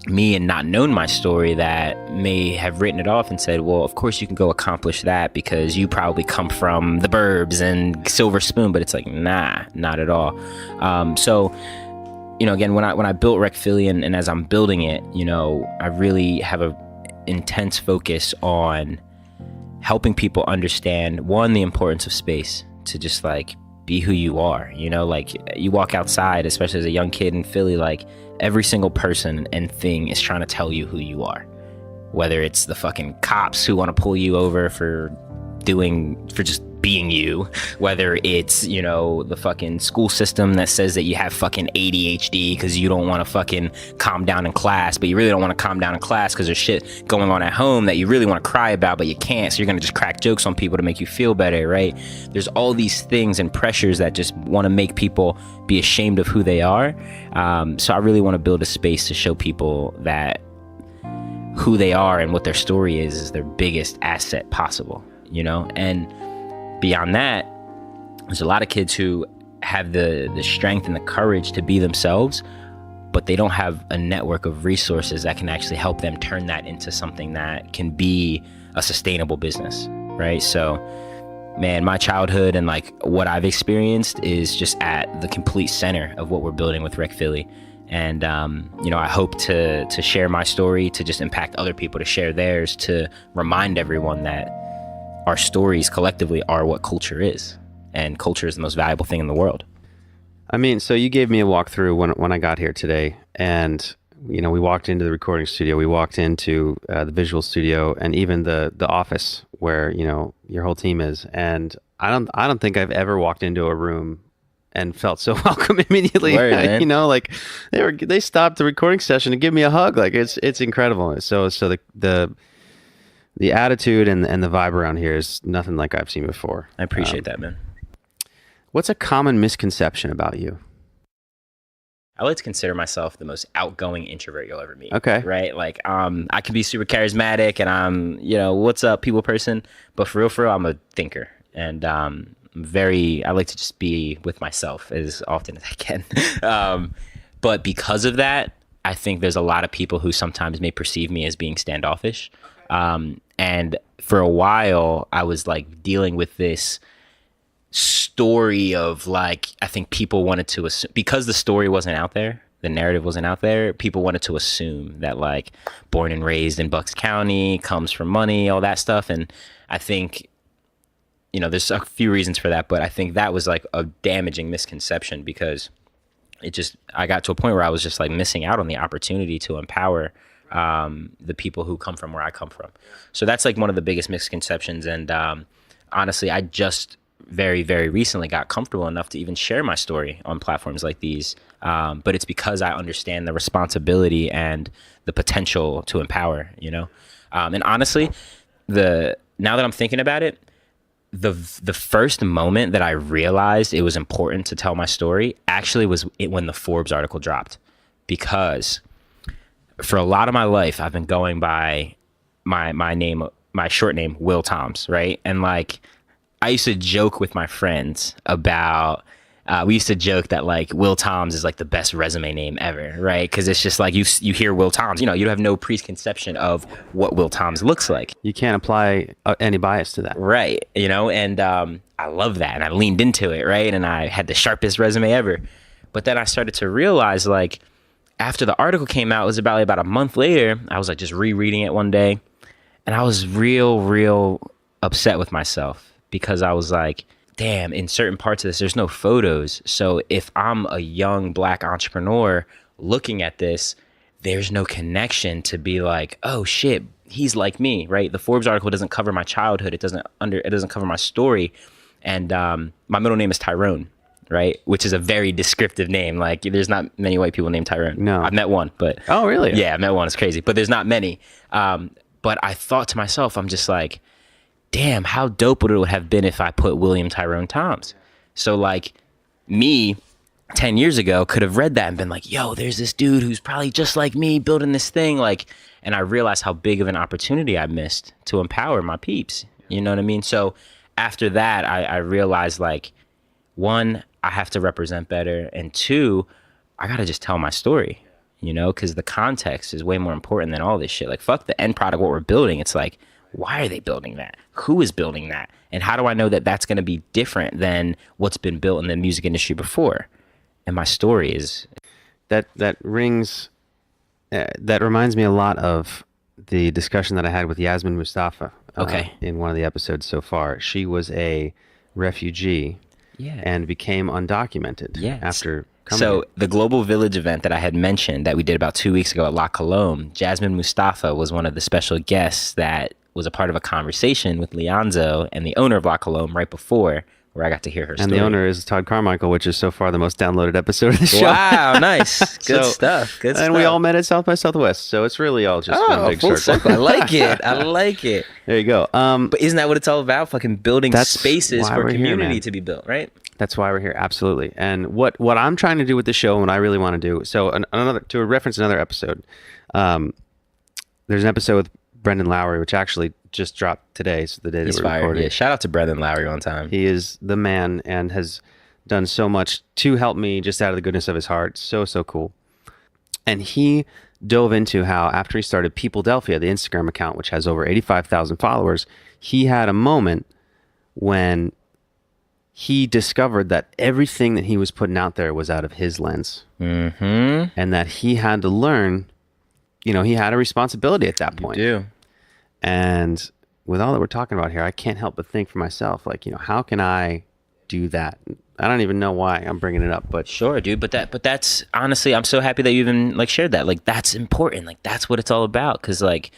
me and not known my story that may have written it off and said, well, of course you can go accomplish that because you probably come from the burbs and silver spoon. But it's like, nah, not at all. So, again, when I built Rec Philly and as I'm building it, I really have a intense focus on helping people understand, one, the importance of space to just like be who you are, like you walk outside, especially as a young kid in Philly, like every single person and thing is trying to tell you who you are, whether it's the fucking cops who want to pull you over for just being you, whether it's, the fucking school system that says that you have fucking ADHD because you don't want to fucking calm down in class, but you really don't want to calm down in class because there's shit going on at home that you really want to cry about, but you can't. So you're going to just crack jokes on people to make you feel better, right? There's all these things and pressures that just want to make people be ashamed of who they are. So I really want to build a space to show people that who they are and what their story is their biggest asset possible, and beyond that, there's a lot of kids who have the strength and the courage to be themselves, but they don't have a network of resources that can actually help them turn that into something that can be a sustainable business, right? So, man, my childhood and like what I've experienced is just at the complete center of what we're building with Rec Philly. And, I hope to share my story, to just impact other people, to share theirs, to remind everyone that our stories collectively are what culture is, and culture is the most valuable thing in the world. I mean, so you gave me a walkthrough when I got here today, and we walked into the recording studio, we walked into the visual studio, and even the office where your whole team is. And I don't think I've ever walked into a room and felt so welcome immediately. Word, man. Like they stopped the recording session to give me a hug. Like it's incredible. So the attitude and the vibe around here is nothing like I've seen before. I appreciate that, man. What's a common misconception about you? I like to consider myself the most outgoing introvert you'll ever meet. Okay. Right? Like, I can be super charismatic and I'm, what's up, people person. But for real, I'm a thinker. And I like to just be with myself as often as I can. But because of that, I think there's a lot of people who sometimes may perceive me as being standoffish. And for a while, I was like dealing with this story of like, I think people wanted to assume, because the story wasn't out there, the narrative wasn't out there, people wanted to assume that like born and raised in Bucks County, comes from money, all that stuff. And I think, there's a few reasons for that, but I think that was like a damaging misconception because I got to a point where I was just like missing out on the opportunity to empower the people who come from where I come from. So that's like one of the biggest misconceptions. And honestly, I just very, very recently got comfortable enough to even share my story on platforms like these. But it's because I understand the responsibility and the potential to empower, and honestly, now that I'm thinking about it, the first moment that I realized it was important to tell my story actually was when the Forbes article dropped, because for a lot of my life, I've been going by my name, my short name, Will Toms, right? And like, I used to joke with my friends about We used to joke that like Will Toms is like the best resume name ever, right? Because it's just like you hear Will Toms, you have no preconception of what Will Toms looks like. You can't apply any bias to that. Right. And I love that. And I leaned into it, right? And I had the sharpest resume ever. But then I started to realize, like, after the article came out, it was about a month later, I was like just rereading it one day. And I was real upset with myself because I was like, damn, in certain parts of this, there's no photos. So if I'm a young Black entrepreneur looking at this, there's no connection to be like, oh shit, he's like me, right? The Forbes article doesn't cover my childhood. It doesn't cover my story. And my middle name is Tyrone, right? Which is a very descriptive name. Like, there's not many white people named Tyrone. No. I've met one, but... Oh, really? Yeah, I met one. It's crazy. But there's not many. But I thought to myself, I'm just like, damn, how dope would it have been if I put William Tyrone Toms? So like me 10 years ago could have read that and been like, yo, there's this dude who's probably just like me building this thing. Like, and I realized how big of an opportunity I missed to empower my peeps. You know what I mean? So after that, I realized, like, one, I have to represent better. And two, I got to just tell my story, because the context is way more important than all this shit. Like, fuck the end product, what we're building. It's like, why are they building that? Who is building that? And how do I know that that's going to be different than what's been built in the music industry before? And my story is... That reminds me a lot of the discussion that I had with Yasmin Mustafa in one of the episodes so far. She was a refugee and became undocumented after coming here. The Global Village event that I had mentioned that we did about 2 weeks ago at La Colombe, Jasmine Mustafa was one of the special guests that was a part of a conversation with Leonzo and the owner of La Colombe right before, where I got to hear her story. And the owner is Todd Carmichael, which is so far the most downloaded episode of the show. Wow, nice. Good stuff. And we all met at South by Southwest, so it's really all just one big full circle. I like it. There you go. But isn't that what it's all about? Fucking building spaces for community to be built, right? That's why we're here, absolutely. And what I'm trying to do with the show, and what I really want to do, so to reference another episode, there's an episode with Brendan Lowry, which actually just dropped today, so the day that we're recording. Yeah, shout out to Brendan Lowry on time. He is the man and has done so much to help me just out of the goodness of his heart. So cool. And he dove into how after he started Peopledelphia, the Instagram account, which has over 85,000 followers, he had a moment when he discovered that everything that he was putting out there was out of his lens. Mm-hmm. And that he had to learn, he had a responsibility at that point. You do. And with all that we're talking about here, I can't help but think for myself, like, how can I do that? I don't even know why I'm bringing it up, but sure, dude. But that's honestly, I'm so happy that you even like shared that. Like, that's important. Like, that's what it's all about. Because like,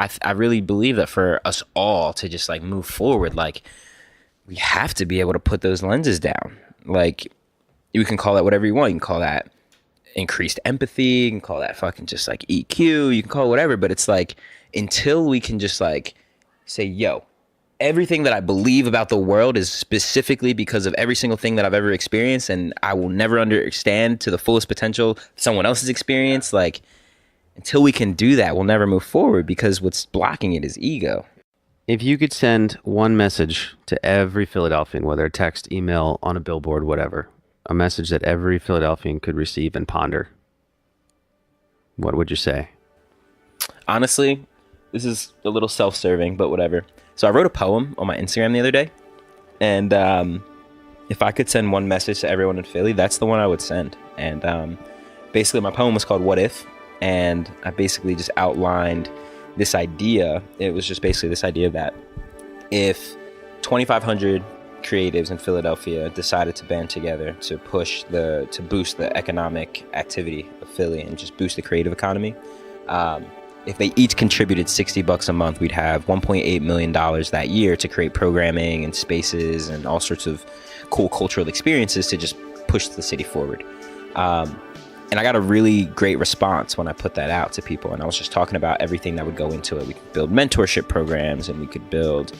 I really believe that for us all to just like move forward, like, we have to be able to put those lenses down. Like, you can call that whatever you want. You can call that increased empathy. You can call that fucking just like EQ. You can call it whatever. But it's like, until we can just like say, yo, everything that I believe about the world is specifically because of every single thing that I've ever experienced, and I will never understand to the fullest potential someone else's experience. Like, until we can do that, we'll never move forward, because what's blocking it is ego. If you could send one message to every Philadelphian, whether a text, email, on a billboard, whatever, a message that every Philadelphian could receive and ponder, what would you say? Honestly, this is a little self-serving, but whatever. So I wrote a poem on my Instagram the other day, and if I could send one message to everyone in Philly, that's the one I would send. And basically my poem was called What If? And I basically just outlined this idea. It was just basically this idea that if 2,500 creatives in Philadelphia decided to band together to boost the economic activity of Philly and just boost the creative economy, if they each contributed $60 a month, we'd have $1.8 million that year to create programming and spaces and all sorts of cool cultural experiences to just push the city forward. And I got a really great response when I put that out to people. And I was just talking about everything that would go into it. We could build mentorship programs, and we could build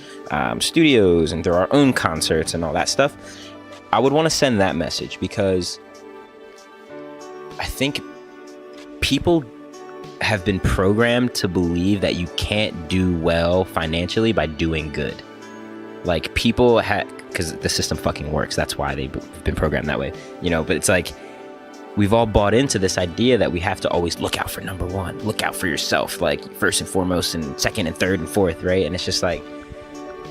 studios and do our own concerts and all that stuff. I would want to send that message, because I think people have been programmed to believe that you can't do well financially by doing good. Like, people because the system fucking works. That's why they've been programmed that way, you know. But it's like we've all bought into this idea that we have to always look out for number one, look out for yourself, like first and foremost, and second and third and fourth, right? And it's just like,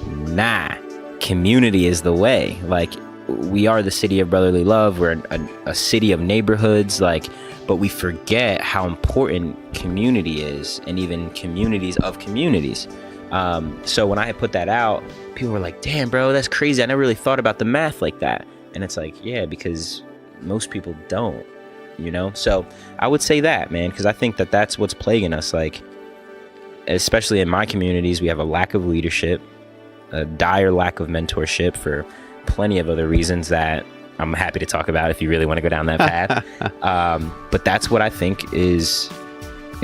nah, community is the way. Like, we are the city of brotherly love. We're a city of neighborhoods, like, but we forget how important community is, and even communities of communities. So when I had put that out, people were like, damn, bro, that's crazy. I never really thought about the math like that. And it's like, yeah, because most people don't, you know? So I would say that, man, because I think that that's what's plaguing us. Like, especially in my communities, we have a lack of leadership, a dire lack of mentorship for plenty of other reasons that I'm happy to talk about if you really want to go down that path. But that's what I think is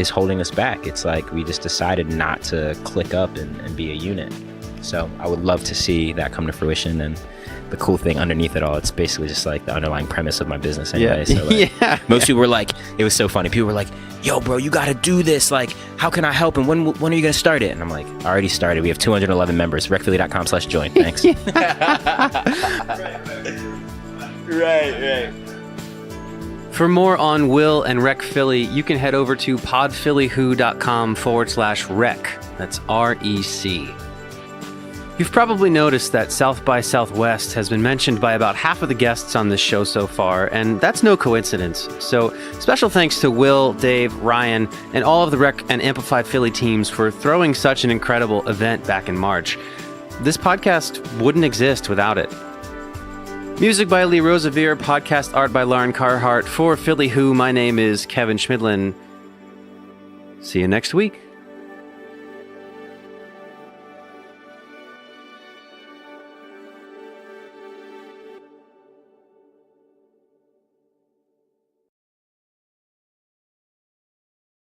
holding us back. It's like we just decided not to click up and be a unit. So I would love to see that come to fruition. And the cool thing underneath it all, it's basically just like the underlying premise of my business anyway. Yeah. So like, Yeah. most people were like, it was so funny. People were like, yo, bro, you got to do this. Like, how can I help? And when are you going to start it? And I'm like, I already started. We have 211 members. recphilly.com/join. Thanks. Right. For more on Will and Rec Philly, you can head over to podphillywho.com/rec. That's REC. You've probably noticed that South by Southwest has been mentioned by about half of the guests on this show so far, and that's no coincidence. So special thanks to Will, Dave, Ryan, and all of the Rec and Amplify Philly teams for throwing such an incredible event back in March. This podcast wouldn't exist without it. Music by Lee Rosevere, podcast art by Lauren Carhart. For Philly Who, my name is Kevin Schmidlin. See you next week.